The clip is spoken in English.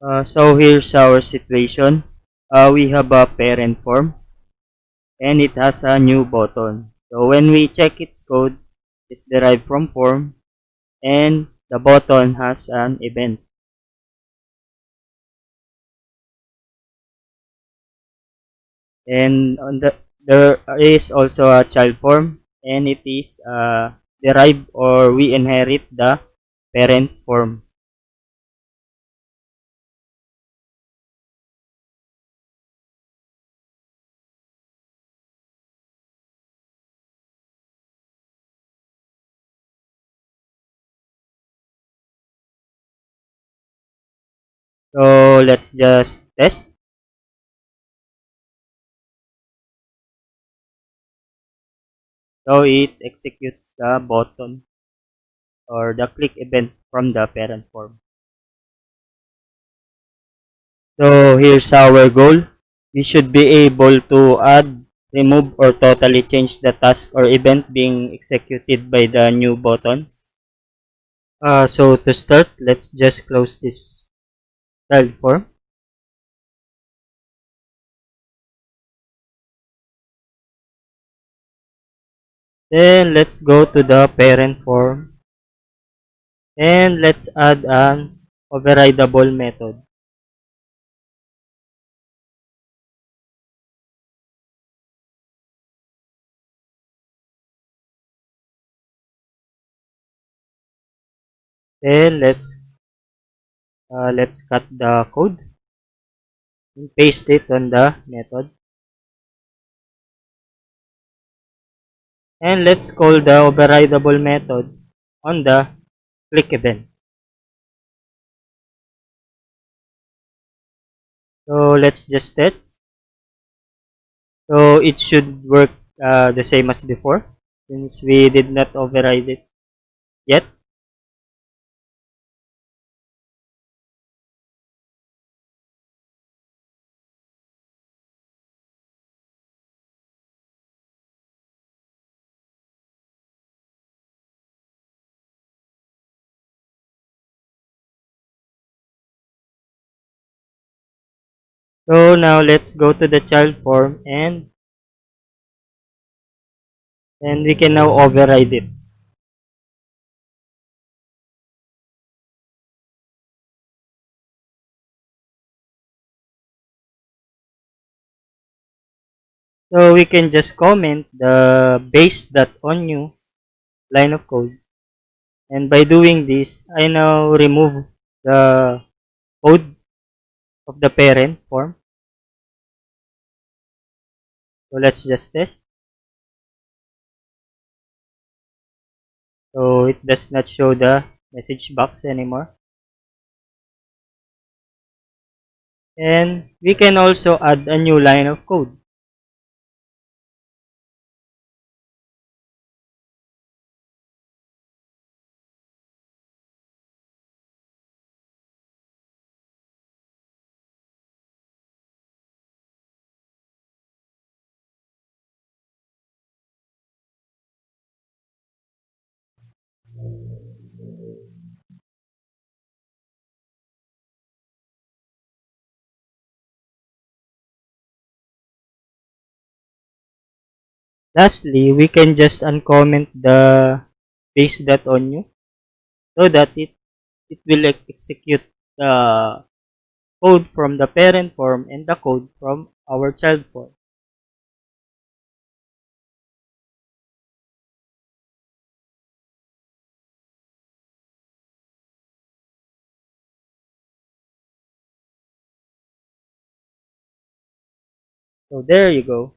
So here's our situation. We have a parent form and it has a new button. So when we check its code, it's derived from form and the button has an event. And there is also a child form and it is derived or we inherit the parent form. So let's just test. So it executes the button or the click event from the parent form. So here's our goal. We should be able to add, remove, or totally change the task or event being executed by the new button. So to start, let's just close this child form. Then let's go to the parent form and let's add an overrideable method. Then let's cut the code and paste it on the method. And let's call the overrideable method on the click event. So let's just test. So it should work the same as before since we did not override it yet. So now let's go to the child form and we can now override it. So we can just comment the base.onNew line of code. And by doing this, I now remove the code of the parent form. So let's just test. So it does not show the message box anymore. And we can also add a new line of code. Lastly, we can just uncomment the base.onNew so that it will execute the code from the parent form and the code from our child form. So there you go.